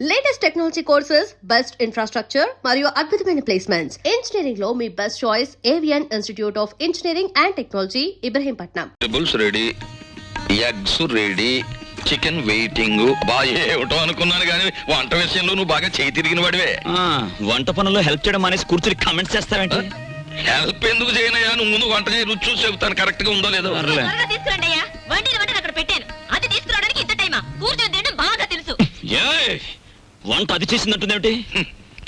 Latest technology courses, best infrastructure మరియు అద్భుతమైన placements. Engineering లో మీ best choice Avian institute of engineering and technology, Ibrahimpatnam. Tables ready, eggs ready, chicken waiting. బాగా ఏమిటో అనుకున్నాను కానీ వంట విషయంలో నువ్వు బాగా చేయి తిరిగిన వాడివే. వంట పనుల్లో హెల్ప్ చేయడం అనేసి కూర్చుని కామెంట్స్ చేస్తావేంటి? హెల్ప్ ఎందుకు చేయనయ్యా? నువ్వు ముందు వంట చేయి, రుచి చూసి చెబుతాను కరెక్ట్ గా ఉందో లేదో. వంట అది చేసిందంటుందేమిటి?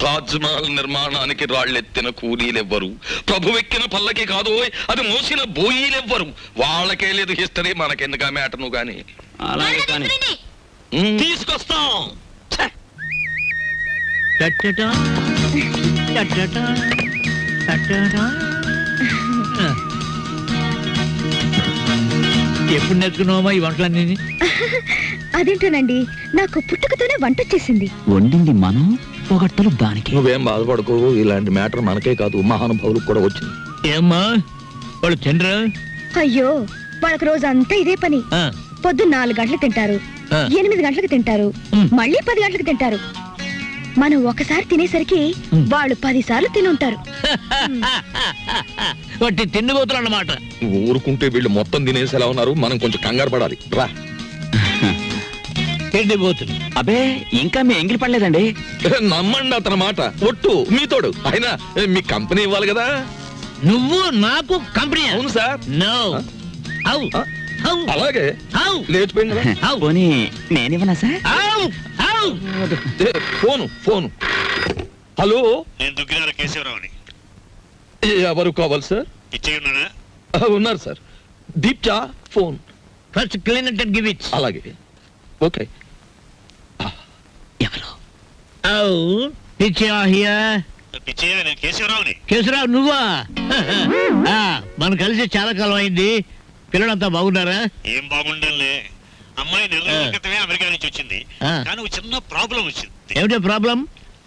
తాజ్ మహల్ నిర్మాణానికి రాళ్ళెత్తిన కూలీలెవ్వరు, ప్రభువెక్కిన పల్లకి కాదు అది మోసిన బోయీలెవ్వరు. వాళ్ళకే లేదు హిస్టరీ, మనకెందుకు మ్యాటర్ నువ్వు గాని. అలాగే కానీ తీసుకొస్తాం. ఎప్పుడు నేర్చుకున్నావమ్మా ఈ వంటలన్నీ? అదేంటోనండి, నాకు పుట్టుకతోనే వంట వచ్చేసింది. వండింది మనం, పొగట్టలు దానికి. నువ్వేం బాధపడకు, ఇలాంటి మ్యాటర్ మనకే కాదు మహానుభావులకు కూడా వచ్చింది. ఏమ్మా వాళ్ళు తినరా? అయ్యో, వాళ్ళకి రోజంతా ఇదే పని. పొద్దున్న 4 గంటలకు తింటారు, 8 గంటలకు తింటారు, మళ్ళీ 10 గంటలకు తింటారు. మనం ఒకసారి తినేసరికి వాళ్ళు 10 సార్లు తినుంటారు. వాటి తిండిపోతులు అన్నమాట. ఊరుకుంటే వీళ్ళు మొత్తం తినేసేలా ఉన్నారు, మనం కొంచెం కంగారు పడాలి. రా. తిండిపోతులు. అబే ఇంకా మీ ఎంగిలి పడలేదండి. నమ్మండి అతని మాట, ఒట్టు మీతోడు. అయినా మీ కంపెనీ ఇవ్వాలి కదా. నువ్వు నాకు కంపెనీ? అవును సార్. నో. అలాగే లేచిపోయింది కదా. పోనీ నేనివ్వనా సార్? ఫోను. హలో, నేను దుగ్గినార కేశవరావుని. ఎవరు కావాలి సార్? ఇచ్చేయున్నానా? ఉన్నారు సార్. దీప్చా phone. First clean it and give it. అలాగే. ఓకే. ఎవరు? పిచ్చయ్య, నేను కేశవరావుని. కేశవరావు నువ్వా? మనం కలిసి చాలా కాలం అయింది. పిల్లలంతా బాగున్నారా? ఏం బాగుండాలే. అమ్మాయి 4 రోజుల క్రితమే అమెరికా నుంచి వచ్చింది. కానీ ఒక చిన్న ప్రాబ్లం వచ్చింది. ఏమిటో ప్రాబ్లం?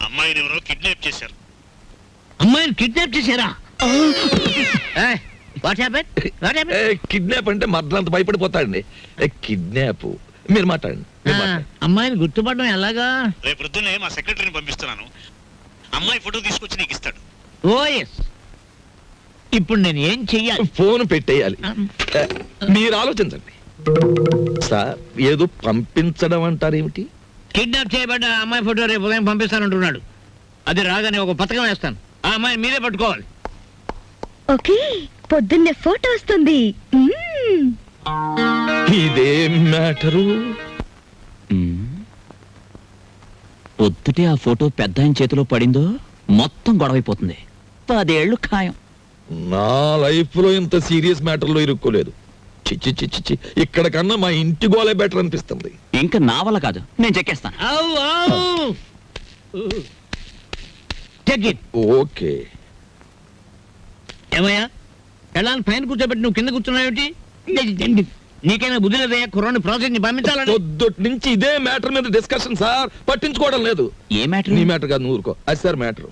అమ్మాయిని ఎవరో కిడ్నాప్ చేశారు. అమ్మాయిని కిడ్నాప్ చేశారా? కిడ్నాప్ అంటే మర్డర్ భయపడిపోతాడండి. కిడ్నాప్ మీరు మాట్లాడండి. అమ్మాయిని గుర్తుపడడం ఎలాగా? రేపు పొద్దున్నే మా సెక్రటరీని పంపిస్తున్నాను. అమ్మాయి ఫోటో తీసుకొచ్చి నీకు ఇస్తాడు. ఓఎస్. ఇప్పుడు నేను ఏం చెయ్యాలి? ఫోన్ పెట్టేయాలి. మీరు ఆలోచించండి సార్. ఏదో పంపించడం అంటారేమిటి? కిడ్నాప్ చేయబడ్డ అమ్మాయి ఫోటో రేపు ఉదయం పంపిస్తానంటున్నాడు. అది రాగానే ఒక పథకం వేస్తాను. ఆ అమ్మాయిని మీరే పట్టుకోవాలి. ఓకే, పొద్దున్నే ఫోటో వస్తుంది. ఇదేం మ్యాటరు? పొద్దుటే ఆ ఫోటో పెద్ద ఆయన చేతిలో పడిందో మొత్తం గొడవైపోతుంది. 10 ఏళ్ళు ఖాయం. నా లైఫ్ లో ఇంత సీరియస్ మ్యాటర్ లో ఇరుక్కోలేదు. చిచ్చి ఇక్కడ కన్నా మా ఇంటి గోలే బెటర్ అనిపిస్తుంది. ఇంకా నా వల్ల కాదు, నేను చెక్కేస్తాను. ఓకే. ఏమయ్యా, ఎలా పైన కూర్చోబెట్టి నువ్వు కింద కూర్చున్నావేమిటి? నీకైనా బుద్ధి లేదయ్యా? కుర్రాన్ని ప్రాసెస్ ని పంపించాలని. పొద్దుటి నుంచి ఇదే మ్యాటర్ మీద డిస్కషన్ సార్. పట్టించుకోవడం లేదు. ఏ మ్యాటర్? నీ మ్యాటర్ కాదు, నువ్వు ఊరుకో. అది సార్ మ్యాటర్.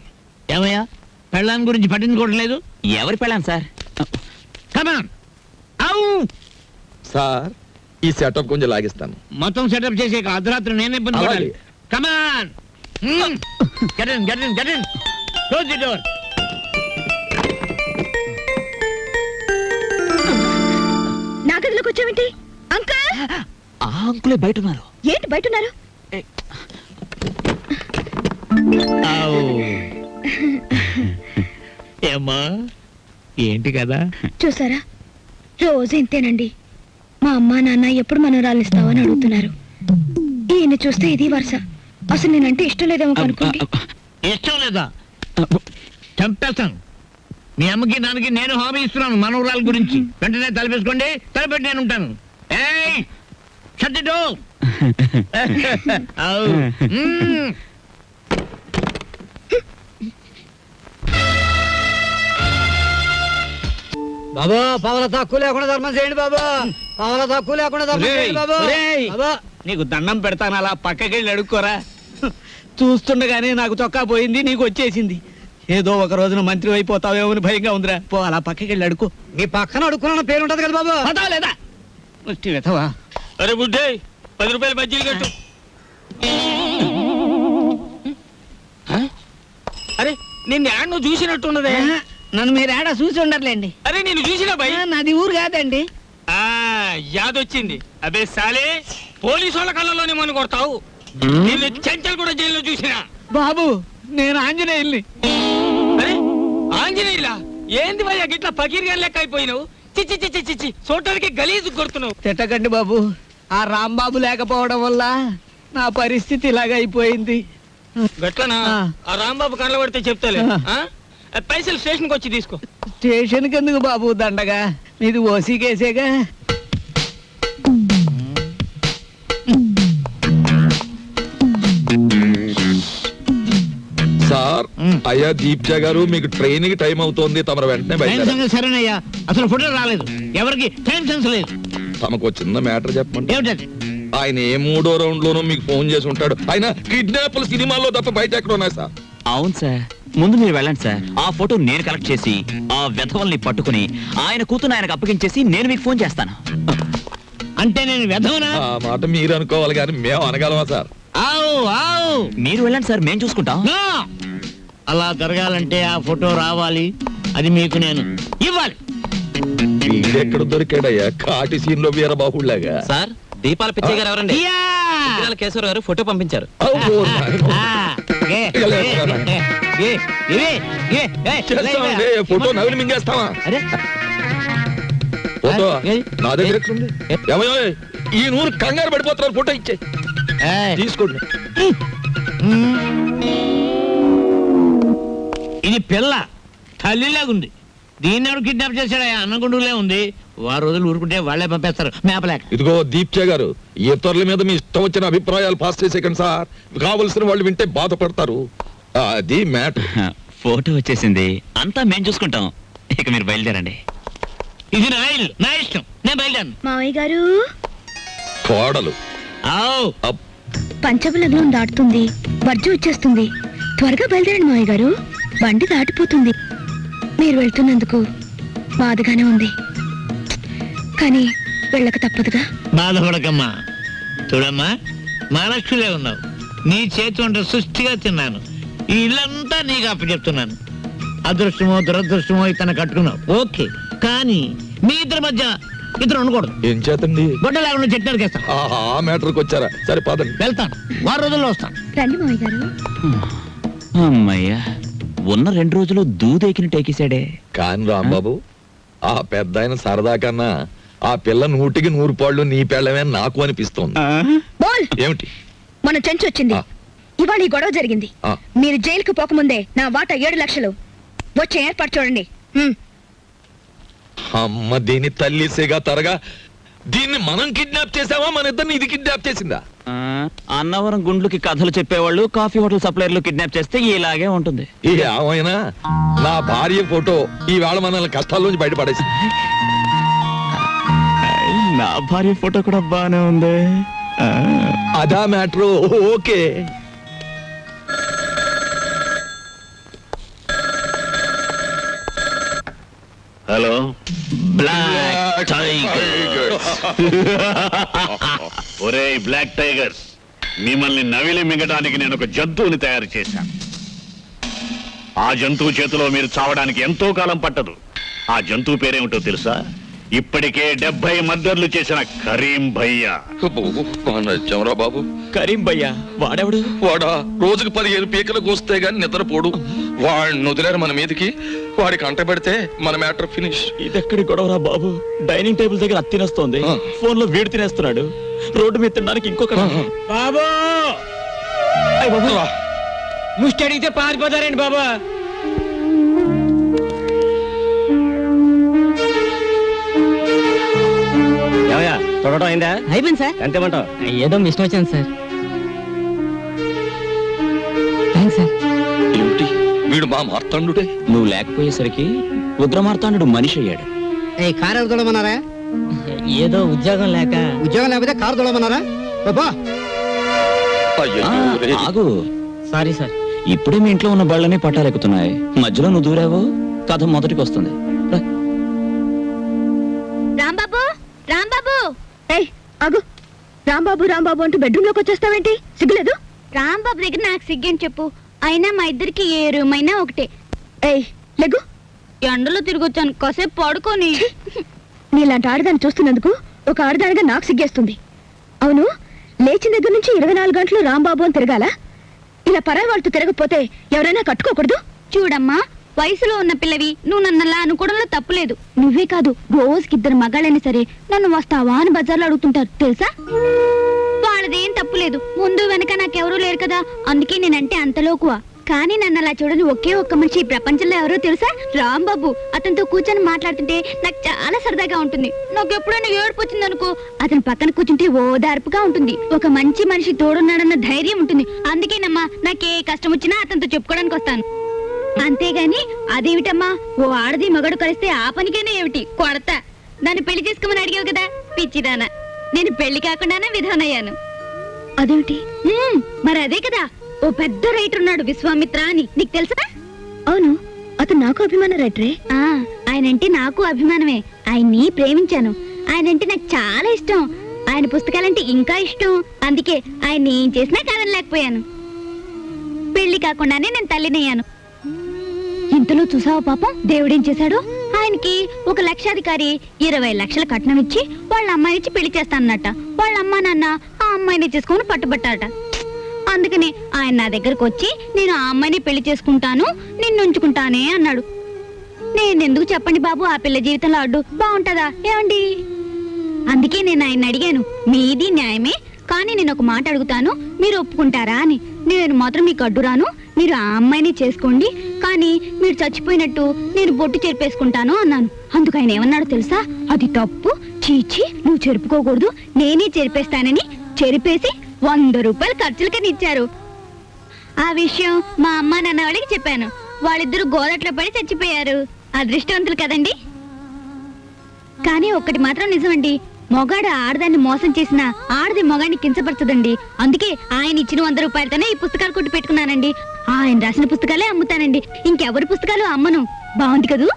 ఏమయ్యా, పెళ్ళాం గురించి పట్టించుకోవడం లేదు? ఎవరి పెళ్ళాం సార్? కమాన్. సార్, ఈ సెటప్ కొంచెం లాగిస్తాను. మొత్తం సెటప్ చేసే అర్ధరాత్రి నేనే ఇబ్బంది పడాలి. కమాన్. Get in. Close the door. నా గదిలోకి వచ్చావేంటి? అంకుల్! ఆ అంకులే బయట ఉన్నారు. ఏంటి బయట ఉన్నారు? ఏమ్మా, ఏంటి కదా? చూసారా, రోజు ఇంతేనండి. మా అమ్మా నాన్న ఎప్పుడు మనోరాలు ఇస్తావని అడుగుతున్నారు. ఈయన చూస్తే ఇది వరుస. అసలు నేనంటే ఇష్టం లేదేమో అనుకోండి. ఇష్టం లేదా? చంపేస్తాను. మీ అమ్మకి నాన్నకి నేను హామీ ఇస్తున్నాను మనోరాల గురించి. వెంటనే తలపేసుకోండి, తలపెట్టి నేను ఉంటాను. ఏయ్, shut the door. బాబా, పావుల తక్కువ లేకుండా ధర్మం చేయండి బాబా. పావుల తక్కువ లేకుండా ధర్మం చేయండి బాబా. నీకు దండం పెడతాను, అలా పక్కకెళ్ళి అడుక్కోరా. చూస్తుండగానే నాకు చొక్కా పోయింది, నీకు వచ్చేసింది. ఏదో ఒక రోజున మంత్రి అయిపోతావేమో అని భయంగా ఉందిరా. పో, అలా పక్కకెళ్ళి అడుకో. మీ పక్కన అడుక్కున్న పేరు ఉంటది కదా బాబా. పదా లేదా? అరే బుడ్డే, 10 రూపాయలు బజ్జీలు కట్టు. అరే నిన్ను యాడ్ నువ్వు చూసినట్టున్నదే. నన్ను మీరు ఏడా చూసి ఉండర్లేండి. అరే నేను చూసినా భయ్. నాది ఊరు కాదండి. యాదొచ్చింది. అబే సాలే, పోలీసు వాళ్ళ కళ్ళలోనే మన కొడతావు. నిన్ను చెంచల్ కూడా జైల్లో చూసినా. బాబు నేను ఆంజనేయుల్ని. అరే ఆంజనేయులా? ఏంది భయ్యా గిట్లా పకీర్గా లెక్క అయిపోయినావు? చిచ్చి చిచ్చి చిచ్చి చూడటానికి గలీజు కొడుతున్నావు. తిట్టకండి బాబు, ఆ రాంబాబు లేకపోవడం వల్ల నా పరిస్థితి ఇలాగ అయిపోయింది. గట్లనా? ఆ రాంబాబు కళ్ళ పడితే చెప్తాలే. పైసలు స్టేషన్కి వచ్చి తీసుకో. స్టేషన్కి ఎందుకు బాబు దండగా, మీది ఓసీ కేసేగా. సార్, అయ్యా దీప్జ గారు, మీకు ట్రైన్ కి టైం అవుతోంది, తమరు వెంటనే టైం బయలుదేరాలి. సంగతి సరేనయ్యా, అసలు ఫోటో రాలేదు. ఎవరికి టైం సెన్స్ లేదు. తమకు చిన్న మ్యాటర్ చెప్పండి. ఏమిటది? ఆయన ఏ 3వ రౌండ్ లోనూ మీకు ఫోన్ చేసి ఉంటాడు. ఆయన కిడ్నాప్ల సినిమాల్లో తప్ప బయట ఎక్కడ ఉన్నాయి సార్? అవును సార్, ముందు మీరు వెళ్ళండి సార్. ఆ ఫోటో నేను కలెక్ట్ చేసి ఆ వెధవల్ని పట్టుకుని ఆయన కూతురు ఆయనకు అప్పగించేసి నేను మీకు ఫోన్ చేస్తాను. అంటే నేను వెధవనా? ఆ మాట మీరు అనుకోవాలి కానీ మేము అనగలమా సార్? ఆవు ఆవు. మీరు వెళ్ళండి సార్, మేము చూసుకుంటాం. నో! అలా జరగాలంటే ఆ ఫోటో రావాలి. అది మీకు నేను ఇవ్వాలి. వీడెక్కడ దొరికాడయ్యా కాటి సీన్ లో వీరబాహుళ్లాగా? సార్, దీపాల పిచ్చయ్య గారు ఎవరండి? యా! కేశవర్ గారు ఫోటో పంపించారు. అబ్బో, నాయనో. ఆ, ఏ, ఏ, ఏ, ఏ, ఏ, చేస్తామండి, ఫోటో నవిలి మింగేస్తావా? అరే ఫోటో ఏ? నా దగ్గర ఎక్కడుంది? ఏమయ్యో, ఈ నూరు కంగారు పడిపోతున్నారు, ఫోటో ఇచ్చే ఏయ్. తీసుకోండి. ఇది పిల్ల తల్లిలాగుంది. దీన్ని ఎవరు కిడ్నాప్ చేశాడా? అన్నగుండులే ఉంది. వారు రోజులు ఊరుకుంటే వాళ్ళే పంపేస్తారు మేపలేక. ఇదిగో దీప్చే గారు, ఇతరుల మీద మీ ఇష్టం వచ్చిన అభిప్రాయాలు పాస్ చేసేకండి సార్. కావలసిన వాళ్ళు వింటే బాధపడతారు. అది మ్యాటర్. ఫోటో వచ్చేసింది, అంతా మేము చూసుకుంటాం. ఇక మీరు బయలుదేరండి. ఇది నా ఇల్లు, నా ఇష్టం, నేను బయలుదేరను. మావయ్య గారు, కోడలు ఆవ్. అప్. పంచబలగ్నం దాటుతుంది, వర్జం వచ్చేస్తుంది. త్వరగా బయలుదేరండి మావయ్య గారు, బండి దాటిపోతుంది. మీరు వెళ్తున్నందుకు బాధగానే ఉంది, కానీ వెళ్ళక తప్పదుగా. బాధపడకమ్మా. చూడమ్మా, మహాలక్ష్మిలే ఉన్నావు. నీ చేతి వంట సృష్టిగా తిన్నాను. ఈ ఇల్లంతా నీకు అప్పచెప్తున్నాను. అదృష్టమో దురదృష్టమో ఇతను కట్టుకున్నావు, ఓకే. కానీ మీ ఇద్దరి మధ్య ఇద్దరు ఉండకూడదు. ఏం చేతండి? గొడ్డ లేకుండా చెట్టు నరికేస్తాను. ఆ మ్యాటర్కి వచ్చారా? సరే పదండి. వెళ్తాను, వారం రోజుల్లో వస్తాను. రండి మావయ్య గారు. అమ్మయ్యా, ఉన్న 2 రోజులు దూదెకిని టేకేశాడే. కాని రాంబాబు, ఆ పెద్ద ఆయన సరదా కన్నా ఆ పిల్ల 100కి 100 పాళ్ళు నీ పెళ్ళమే నాకు అనిపిస్తోంది. బోల్. ఏమిటి? మన చెంచు వచ్చింది. ఆ. ఇవాళ ఈ గొడవ జరిగింది. ఆ. మీరు జైలుకు పోకముందే నా వాటా 7 లక్షలు వచ్చే ఏర్పాటు చూడండి. అమ్మ దీని తల్లి సిగా తరగా, దీన్ని మనం కిడ్నాప్ చేసావా, మన ఇద్దరిని ఇది కిడ్నాప్ చేసిందా? అన్నవరం గుండ్లుకి కథలు చెప్పేవాళ్ళు కాఫీ హోటల్ సప్లైర్లు కిడ్నాప్ చేస్తే ఇలాగే ఉంటుంది. ఏమైనా నా భార్య ఫోటో ఈవేళ మనల్ని కష్టాల్లోంచి బయటపడేసింది. నా భార్య ఫోటో కూడా బానే ఉంది. అదా matter. Okay. Hello, black tigers. ఒరేయ్ బ్లాక్ టైగర్స్, మిమ్మల్ని నవిలి మింగడానికి నేను ఒక జంతువుని తయారు చేశాను. ఆ జంతువు చేతిలో మీరు చావడానికి ఎంతో కాలం పట్టదు. ఆ జంతువు పేరేమిటో తెలుసా? ఇప్పటికే 70 మర్డర్లు చేసిన కరీం భయ్యా. చమరా బాబు, కరీం భయ్యా వాడెవడు? వాడా రోజుకు 15 పీకలకు వస్తే గాని నిద్రపోడు. వాడిని వదిలేరు మన మీదకి. వాడికి అంట పెడితే మన మ్యాటర్ ఫినిష్. ఇదెక్కడి గొడవరా బాబు? డైనింగ్ టేబుల్ దగ్గర అత్తి తినేస్తోంది, ఫోన్ లో వీడు తినేస్తున్నాడు, రోడ్డు మీద తినడానికి ఇంకొక. బాబు ముష్టి అడిగితే పారిపోతారండి బాబా. చూడటం అయిందా? అయిపోయింది సార్. ఎంత ఇవ్వమంటావు? ఏదో మిషన్ వచ్చింది సార్. Thanks sir. ఏమిటి వీడు మా మార్తాండుడే? నువ్వు లేకపోయేసరికి ఉగ్రమార్తాండు మనిషి అయ్యాడు. కారు ఎవరు తోడమన్నారా? ఏదో ఉద్యోగం లేక. ఉద్యోగం లేకపోతే కారు తోడమన్నారా? బాబా ఆ, ఆగు. Sorry sir. ఇప్పుడే మీ ఇంట్లో ఉన్న బళ్ళని పట్టాలెక్కుతున్నాయి, మధ్యలో నువ్వు దూరావు, కథ మొదటికి వస్తుంది. రా. రాంబాబు, రాంబాబు. ఏయ్ ఆగు. రాంబాబు రాంబాబు అంటూ బెడ్రూమ్ లోకి వచ్చేస్తావేంటి? సిగ్గులేదు? రాంబాబు దగ్గర నాకు సిగ్గని చెప్పు. అయినా మా ఇద్దరికి ఏ రూమ్ అయినా ఒకటే. ఏయ్ లెగ్గు. ఎండలో తిరిగొచ్చాను, కాసేపు పడుకొని. నీలాంటి ఆడదాన్ని చూస్తున్నందుకు ఒక ఆడదానిగా నాకు సిగ్గేస్తుంది. అవును, లేచిన దగ్గర నుంచి 24 గంటలు రాంబాబు అని తిరగాల? ఇలా పరాయి వాళ్ళతో తిరగకపోతే ఎవరైనా కట్టుకోకూడదు? చూడమ్మా, వయసులో ఉన్న పిల్లవి, నువ్వు నన్నలా అనుకోవడంలో తప్పులేదు. నువ్వే కాదు, రోజుకి 2 మగాళ్ళైనా సరే నన్ను వస్తావా అని బజార్లో అడుగుతుంటారు తెలుసా. వాళ్ళదేం తప్పులేదు, ముందు వెనక నాకెవరూ లేరు కదా, అందుకే నేనంటే అంతలోకువా. కానీ నన్ను అలా చూడని ఒకే ఒక్క మనిషి ఈ ప్రపంచంలో ఎవరో తెలుసా? రాంబాబు. అతనితో కూర్చొని మాట్లాడుతుంటే నాకు చాలా సరదాగా ఉంటుంది. నాకు ఎప్పుడైనా ఏడుపు వచ్చిందనుకో, అతని పక్కన కూర్చుంటే ఓదార్పుగా ఉంటుంది. ఒక మంచి మనిషి తోడున్నాడన్న ధైర్యం ఉంటుంది. అందుకేనమ్మా నాకే కష్టం వచ్చినా అతనితో చెప్పుకోవడానికి వస్తాను. అంతేగాని అదేమిటమ్మా, ఓ ఆడది మగడు కలిస్తే ఆ పనికైనా ఏమిటి కొడతా. నన్ను పెళ్లి చేసుకోమని అడిగావు కదా పిచ్చిదానా, నేను పెళ్లి కాకుండానే విధానయ్యాను. అదేమిటి? మరి అదే కదా, ఓ పెద్ద రైటర్ ఉన్నాడు విశ్వామిత్ర అని, నీకు తెలుసా? అవును, అతను నాకు అభిమాన రైటరే. ఆయనంటే నాకు అభిమానమే. ఆయన్ని ప్రేమించాను. ఆయనంటే నాకు చాలా ఇష్టం. ఆయన పుస్తకాలంటే ఇంకా ఇష్టం. అందుకే ఆయన్ని ఏం చేసినా కాదనలేకపోయాను. పెళ్లి కాకుండానే నేను తల్లినయ్యాను. ఇంతలో చూసావా పాపం దేవుడేం చేశాడు? ఆయనకి ఒక లక్షాధికారి 20 లక్షల కట్నం ఇచ్చి వాళ్ళ అమ్మాయినిచ్చి పెళ్లి చేస్తానన్నట. వాళ్ళ అమ్మా నాన్న ఆ అమ్మాయిని చేసుకుని పట్టుబట్టారట. అందుకని ఆయన నా దగ్గరకు వచ్చి నేను ఆ అమ్మాయిని పెళ్లి చేసుకుంటాను, నిన్ను ఉంచుకుంటానే అన్నాడు. నేనెందుకు చెప్పండి బాబు ఆ పిల్ల జీవితంలో అడ్డు బాగుంటదా ఏమండి? అందుకే నేను ఆయన అడిగాను, మీది న్యాయమే, కానీ నేను ఒక మాట అడుగుతాను, మీరు ఒప్పుకుంటారా అని. నేను మాత్రం మీకు అడ్డురాను, మీరు ఆ అమ్మాయిని చేసుకోండి, కానీ మీరు చచ్చిపోయినట్టు నేను బొట్టు చెరిపేసుకుంటాను అన్నాను. అందుకు ఆయన ఏమన్నాడు తెలుసా? అది తప్పు, చీచి నువ్వు చెరుపుకోకూడదు, నేనే చెరిపేస్తానని చెరిపేసి 100 రూపాయలు ఖర్చులకని ఇచ్చారు. ఆ విషయం మా అమ్మ నాన్న వాళ్ళకి చెప్పాను. వాళ్ళిద్దరూ గోదట్లో పడి చచ్చిపోయారు. అదృష్టవంతులు కదండి. కానీ ఒక్కటి మాత్రం నిజమండి, మొగాడు ఆడదాన్ని మోసం చేసిన ఆడది మొగాడిని కించపరచదండి. అందుకే ఆయన ఇచ్చిన 100 రూపాయలతోనే ఈ పుస్తకాలు కొట్టి పెట్టుకున్నానండి. ఆయన రాసిన పుస్తకాలే అమ్ముతానండి, ఇంకెవరి పుస్తకాలు అమ్మను. బాగుంది కదూ?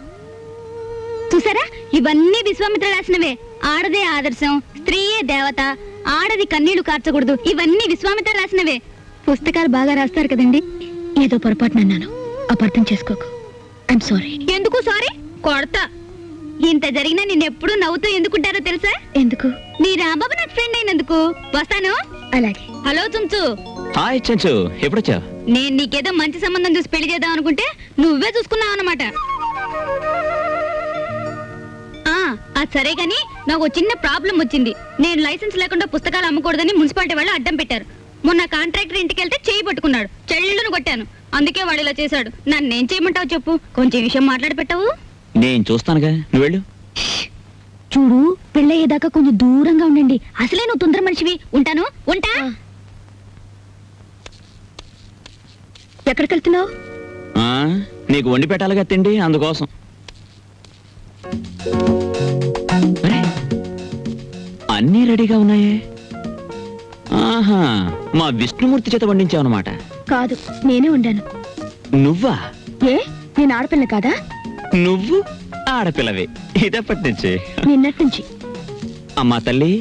చూసారా, ఇవన్నీ విశ్వామిత్ర రాసినవే. ఆడదే ఆదర్శం, స్త్రీయే దేవత, ఆడది కన్నీళ్లు కార్చకూడదు, ఇవన్నీ విశ్వామిత్ర రాసినవే. పుస్తకాలు బాగా రాస్తారు కదండి. ఏదో పొరపాటున అన్నాను, అపార్థం చేసుకోకు. I'm sorry. ఎందుకు సారీ? కొడతా. ఇంత జరిగినా నిన్నెప్పుడు నవ్వుతూ ఎందుకుంటారో తెలుసా? ఎందుకు? నీ రాంబాబు నాకు ఫ్రెండ్ అయినందుకు. వస్తాను. అలాగే. హలో చుంచు. హాయ్ చెంచు, ఎప్పుడొచ్చావు? నేను నీకేదో మంచి సంబంధం చూసి పెళ్లి చేద్దాం అనుకుంటే నువ్వే చూసుకున్నావు అన్నమాట. అది సరే గాని నాకు చిన్న ప్రాబ్లం వచ్చింది. నేను లైసెన్స్ లేకుండా పుస్తకాలు అమ్మకూడదని మున్సిపాలిటీ వాళ్ళు అడ్డం పెట్టారు. మొన్న కాంట్రాక్టర్ ఇంటికి వెళ్తే చేయి పట్టుకున్నాడు, చెల్లెళ్ళను కొట్టాను. అందుకే వాడు ఇలా చేశాడు. నన్నేం చేయమంటావు చెప్పు? కొంచెం విషయం మాట్లాడి పెట్టావు. నేను చూస్తానుగా, నువ్వు వెళ్ళు. చూడు, పెళ్ళయ్యేదాకా కొంచెం దూరంగా ఉండండి. అసలే నువ్వు తొందర మనిషివి. ఉంటాను. ఉంటా. ఎక్కడికి వెళ్తున్నావు? నీకు వండి పెట్టాలిగా తిండి, అందుకోసం. అరే, అన్నీ రెడీగా ఉన్నాయే. ఆహా, మా విష్ణుమూర్తి చేత వండించావు అన్నమాట. కాదు, నేనే ఉండాను. నువ్వా? ఏ, నేను ఆడపిల్ల కాదా? నువ్వు ఆడపిల్లవే ఇదప్పటి నుంచి. నిన్నటి నుంచి. అమ్మా తల్లి,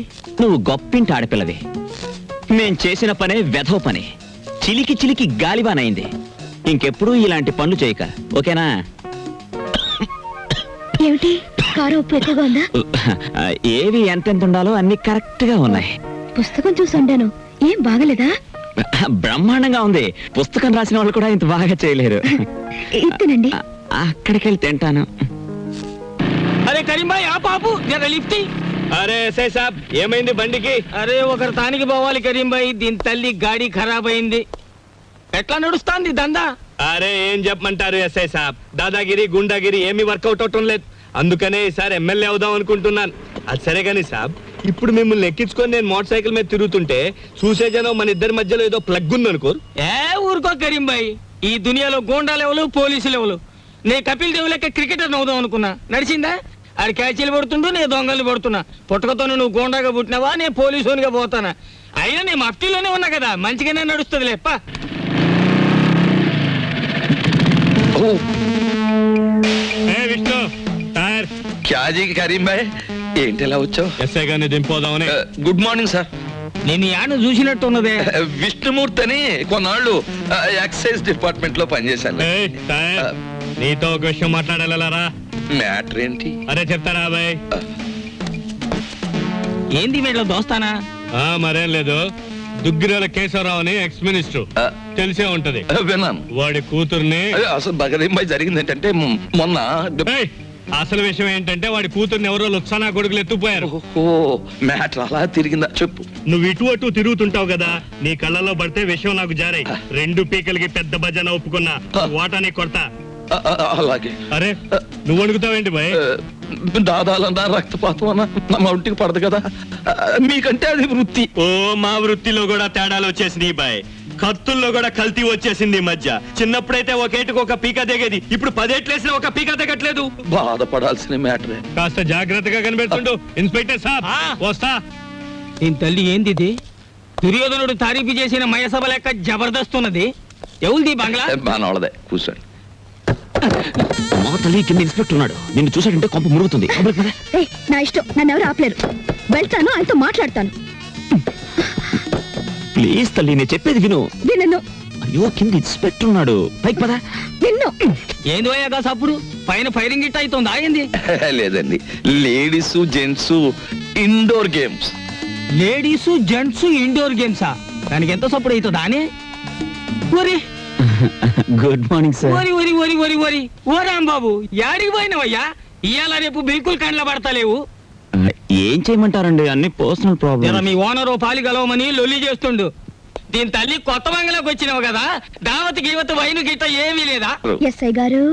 నువ్వు గొప్పింటి ఆడపిల్లవే. నేను చేసిన పనే వెధవ పని, చిలికి చిలికి గాలివానైంది. ఇంకెప్పుడు ఇలాంటి పనులు చేయక, ఓకేనా? ఏమిటి, కారు ఉప్పు ఎక్కువగా ఉందా? ఏవి ఎంతెంత ఉండాలో అన్ని కరెక్ట్ గా ఉన్నాయి. పుస్తకం చూసి ఉండాను, ఏం బాగలేదా? బ్రహ్మాండంగా ఉంది. పుస్తకం రాసిన వాళ్ళు కూడా ఇంత బాగా చేయలేరు. ఇత్తనండి. అక్కడికి వెళ్ళి తింటాను. అరే కరీంబాయ్, ఆ పాపు జర లిఫ్ట్. అరే ఎస్ఐ సాబ్, ఏమైంది బండికి? అరే ఒకరు తానికి పోవాలి కరీంబాయ్, దీని తల్లి గాడి ఖరాబ్ అయింది. ఎట్లా నడుస్తాంది దందా? అరే ఏం చెప్పమంటారు ఎస్ఐ సాబ్, దాదాగిరి గుండాగిరి ఏమీ వర్కౌట్ అవటం లేదు. అందుకనే ఈసారి ఎమ్మెల్యే అవుదాం అనుకుంటున్నాను. అది సరే కానీ సాబ్, ఇప్పుడు మిమ్మల్ని ఎక్కించుకొని నేను మోటార్ సైకిల్ మీద తిరుగుతుంటే చూసే జనం మన ఇద్దరి మధ్యలో ఏదో ప్లగ్ ఉందనుకోరు. ఊరుకో కరీంబాయ్, ఈ దునియాలో గోండా లెవెలు, పోలీసు లెవెలు. నే కపిల్ దేవ్ లెక్క క్రికెటర్ అవుదాం అనుకున్నా, నడిచిందా? ఆడు క్యాచీలు పడుతుంటూ నేను దొంగలు పడుతున్నా. పుట్టకతో నువ్వు గోండాగా పుట్టినావా, నేను పోలీసునిగా పోతానా? అయినా నేను మఫ్టీలోనే ఉన్నా కదా, మంచిగానే నడుస్తుంది లేప్ప. విష్ణు టైర్. క్యాజీ కరీం భాయ్, ఏంటి ఎలా వచ్చావు? ఎస్ఐ గారిని దింపోదామని. Good morning sir. నేను యాను చూసినట్టు ఉన్నదే. విష్ణుమూర్తి అని కొన్నాళ్ళు ఎక్సైజ్ డిపార్ట్మెంట్ లో పనిచేశాను. ఏయ్, సార్, నీతో ఒక విషయం మాట్లాడాలరా. మ్యాటర్ ఏంటి? అరే చెప్తారా అబ్బాయి? ఏంది వీళ్ళ దోస్తానా? మరేం లేదు, దుగ్గిరాల కేశవరావు అని ఎక్స్ మినిస్టర్, తెలిసే ఉంటది. విన్నాను. వాడి కూతుర్ని అసలు బగరింబాయి జరిగింది ఏంటంటే మొన్న ఏయ్, అసలు విషయం ఏంటంటే వాడి కూతుర్ని ఎవరో లుత్సానా కొడుకులు ఎత్తుపోయారు. ఓ మ్యాటర్ అలా తిరిగిందా? చెప్పు. నువ్వు ఇటు అటు తిరుగుతుంటావు కదా, నీ కళ్ళలో పడితే విషయం నాకు జారాయి. 2 పీకలకి పెద్ద భజన ఒప్పుకున్నా, వాటాని కొడతా. అలాగే. అరే నువ్వు అడుగుతావేంటి బాయ్? దాదాలన్నా రక్తపాతం అన్నా మా ఒంటికి పడదు కదా, మీకంటే అది వృత్తి. ఓ మా వృత్తిలో కూడా తేడాలు వచ్చేసినాయి బాయ్. కత్తుల్లో కూడా కల్తీ వచ్చేసింది ఈ మధ్య. చిన్నప్పుడైతే ఒకేటికి ఒక పీక దిగేది, ఇప్పుడు 10 ఏట్లేసిన ఒక పీక దిగట్లేదు. బాధపడాల్సిన మ్యాటరే. కాస్త జాగ్రత్తగా కనిపెడుతుండు ఇన్స్పెక్టర్ సాబ్. వస్తా. దీని తల్లి ఏంది ఇది? దుర్యోధనుడు తారీఫు చేసిన మయసభ లెక్క జబర్దస్త్ ఉన్నది. ఎవరిది బంగ్లా? బానోళ్ళదే, కూర్చోండి. మా తల్లి కింద ఇన్స్పెక్టర్ ఉన్నాడు, నిన్ను చూసాడంటే కొంప మురుగుతుంది. ఏయ్, నా ఇష్టం, నన్ను ఎవరు ఆపలేరు. వెళ్తాను, ఆయనతో మాట్లాడతాను. ప్లీజ్ తల్లి, నేను చెప్పేది విను. విన్ను అయ్యో, కింద ఇన్స్పెక్టర్ ఉన్నాడు, పైకి పదా. విన్ను ఏంది పోయాగా సప్పుడు పైన ఫైరింగ్ ఇట్ అవుతుంది. ఆగింది లేదండి, ladies gents indoor games. Ladies gents indoor గేమ్సా? దానికి ఎంత సప్పుడు అవుతుందా అని? ఒరి గుడ్ మార్నింగ్ సార్. ఒరి ఒరి ఒరి ఒరి ఒరి ఓ రాంబాబు, యాడికి పోయినవయ్యా? ఇవాళ రేపు బిల్కుల్ కండ్ల పడతలేవు. ఏం చేయమంటారండి, అన్ని పర్సనల్ జర ప్రాబ్లమ్. మీ ఓనరు పాలి గలవమని లొల్లి చేస్తుండు. దీని తల్లి కొత్త బంగ్లాకి వచ్చినావు కదా, దావత్ గీవత్ వైను గిట్ట ఏమీ లేదా? ఎస్ఐ గారు,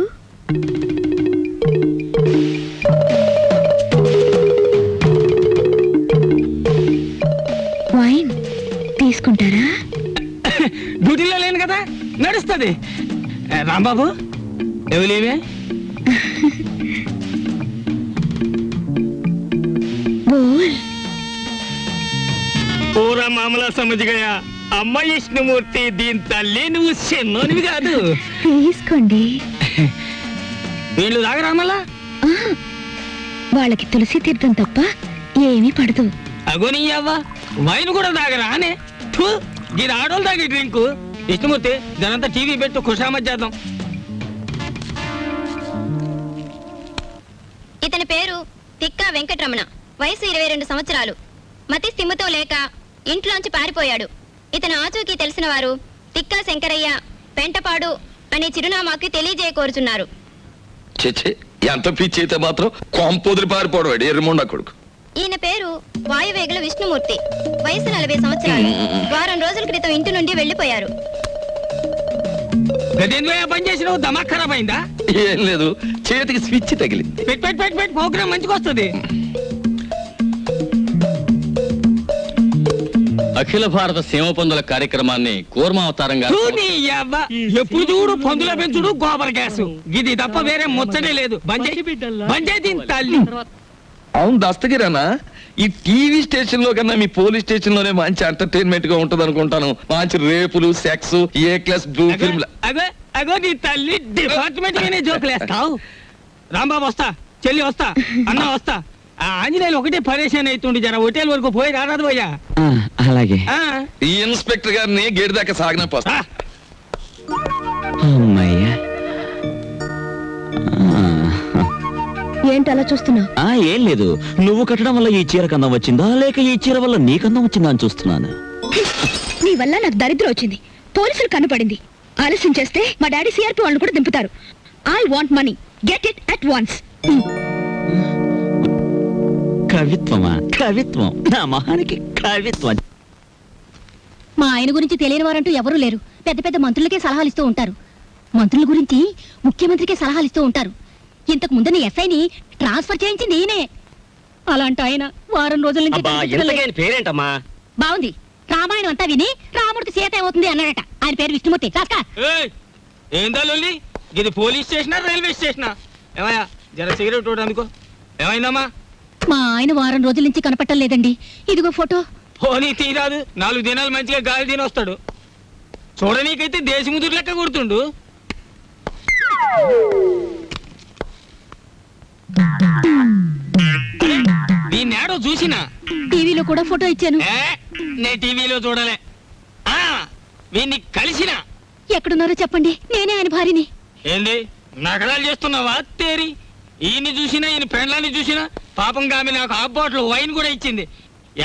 వైన్ తీసుకుంటారా? డ్యూటీలో లేను కదా, నడుస్తుంది. రాంబాబు ఎవలేమే? బోల్ పూరా మామలా సమజ్గయా. అమ్మ విష్ణుమూర్తి, దీని తల్లి నువ్వు చిన్నోనివి కాదు. తీసుకోండి. వీళ్ళు తాగరా మళ్ళా? ఆ, వాళ్ళకి తులసి తీర్థం తప్ప ఏమీ పడదు. అగోని అవ్వ, వైన్ కూడా తాగరా అనే? ఇది ఆడోళ్ళు తాగే డ్రింకు. విష్ణుమూర్తి, దానంతా టీవీ పెట్టు, ఖుషామత్ చేద్దాం. ఇతని పేరు తిక్కా వెంకటరమణ, వయసు 22 సంవత్సరాలు. మతి స్థిమితో లేక ఇంట్లోంచి పారిపోయాడు. ఇతను ఆచూకీ తెలిసిన వారు తిక్కా శంకరయ్య, పెంటపాడు అనే చిరునామాకి తెలియజేయకోరుచున్నారు. చెచ్చే, ఎంత పిచ్చి అయితే మాత్రం కొంపొదిరి పారిపోవడం ఎర్రమొండ కొడుకు. ఈయన పేరు వాయువేగుల విష్ణుమూర్తి, వయసు 40 సంవత్సరాలు. వారం రోజుల క్రితం ఇంటి నుండి వెళ్లిపోయారు. గదేంద్రయ్య పని చేసినావు, దమాక్ ఖరాబ్ అయిందా? ఏం లేదు, చేతికి స్విచ్ తగిలింది. పెట్ ప్రోగ్రామ్ మంచిగా వస్తుంది. అఖిల భారత సీమ పందుల కార్యక్రమాన్ని కూర్మావతారంగా ఎప్పుడు చూడు పందుల పెంచుడు, గోబర్ గ్యాస్, ఇది తప్ప వేరే ముచ్చటే లేదు. బంజే దీని తల్లి. అవును దస్తగిరానా, ఈ టీవీ స్టేషన్ లో కన్నా మీ పోలీస్ స్టేషన్ లోనే మంచి ఎంటర్టైన్మెంట్ గా ఉంటది అనుకుంటాను. మంచి రేపులు, సెక్స్, ఏ క్లాస్ బ్లూ ఫిల్మ్. అగో నీ తల్లి డిపార్ట్మెంట్ మీనే జోకులేస్తావు. రాంబాబు వస్తా, చెల్లి వస్తా, అన్న వస్తా. ఆ ఆంజనేయులు ఒకటే పరేషాన్ అవుతుండి, జర హోటల్ వరకు పోయి రారాదు పోయా. అలాగే. ఈ ఇన్స్పెక్టర్ గారిని గేట్ దాకా సాగిన పోస్తా. అమ్మయ్యా. ఏంటి అలా చూస్తున్నావు? ఏం లేదు, నువ్వు కట్టడం వల్ల ఈ చీర కందం వచ్చిందా, లేక ఈ చీర వల్ల నీ కందం వచ్చిందా అని చూస్తున్నాను. నీ వల్ల నాకు దరిద్రం వచ్చింది. పోలీసులు కనపడింది. ఆలస్యం చేస్తే మా డాడీ సిఆర్పి వాళ్ళు కూడా దింపుతారు. I want money, get it at once. కవిత్వమా? కవిత్వం నా మొహానికి కవిత్వం. మా ఆయన గురించి తెలియని వారంటూ ఎవరూ లేరు. పెద్ద పెద్ద మంత్రులకే సలహాలు ఇస్తూ ఉంటారు. మంత్రుల గురించి ముఖ్యమంత్రికే సలహాలు ఇస్తూ ఉంటారు. ఇంతకు ముందు ఎస్ఐని ట్రాన్స్ఫర్ చేయించింది ఈయనే. అలాంటి ఆయన వారం రోజుల నుంచి పేరేంటమ్మా? బాగుంది. రామాయణం అంతా విని రాముడికి సీత ఏమవుతుంది అన్నాడట. ఆయన పేరు విష్ణుమూర్తి. కాస్కా ఏందా లొల్లి? ఇది పోలీస్ స్టేషనా, రైల్వే స్టేషనా? ఏమయ్యా, జర సిగరెట్ ఒకటి అందుకో. ఏమైందమ్మా? మా ఆయన వారం రోజుల నుంచి కనపట్టం లేదండి. ఇదిగో ఫోటో. పోనీ తీరాదు, 4 దినాలు మంచిగా గాలి తిని వస్తాడు. చూడనీకైతే దేశముదురు లెక్క గుర్తుండు. దీన్ని ఏడో చూసినా టీవీలో కూడా ఫోటో ఇచ్చాను. ఏ, నే టీవీలో చూడలే. ఆ వీన్ని కలిసిన. ఎక్కడున్నారో చెప్పండి, నేనే ఆయన భార్యని. ఏంది నగరాలు చేస్తున్నావా తేరి? ఈయన్ని చూసినా ఈయన పెండ్లాన్ని చూసినా పాపం ఆమె నాకు హాఫ్ బాటిల్ వైన్ కూడా ఇచ్చింది.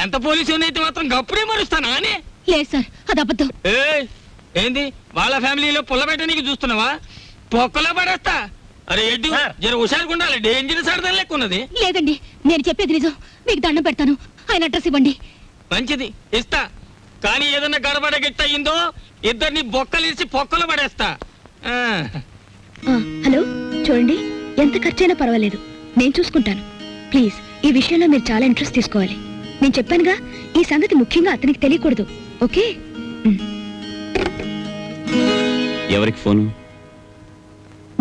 ఎంత పోలీసు అయితే మాత్రం గప్పుడే మరుస్తానా అని? లేదు సార్, అది అబద్ధం. ఏయ్, ఏంది వాళ్ళ ఫ్యామిలీలో పుల్లబెట్టడానికి చూస్తున్నావా? పొక్కలో పడేస్తా. అరే ఎడ్డు జర హుషారుగా ఉండాలి, డేంజరస్ ఆడదాని లెక్క ఉన్నది. లేదండి, నేను చెప్పేది నిజం. మీకు దండం పెడతాను, ఆయన అడ్రస్ ఇవ్వండి. మంచిది, ఇస్తా. కానీ ఏదన్నా గడబడ గిట్ట అయిందో ఇద్దరిని బొక్కలిసి పొక్కలో పడేస్తా. ఆ. హలో, చూడండి, ఎంత ఖర్చైనా పర్వాలేదు, నేను చూసుకుంటాను. ప్లీజ్ ఈ విషయంలో మీరు చాలా ఇంట్రెస్ట్ తీసుకోవాలి. నేను చెప్పానుగా, ఈ సంగతి ముఖ్యంగా అతనికి తెలియకూడదు. ఓకే? ఎవరికి ఫోను?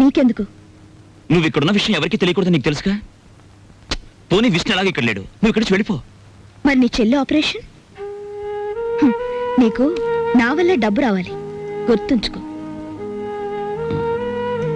నీకెందుకు? నువ్వు ఇక్కడున్న విషయం ఎవరికి తెలియకూడదు, నీకు తెలుసుగా. పోనీ విష్ణు అలాగే ఇక్కడ లేడు, నువ్వు ఇక్కడ నుంచి వెళ్ళిపో. మరి నీ చెల్లి ఆపరేషన్? నీకు నా వల్ల డబ్బు రావాలి, గుర్తుంచుకో.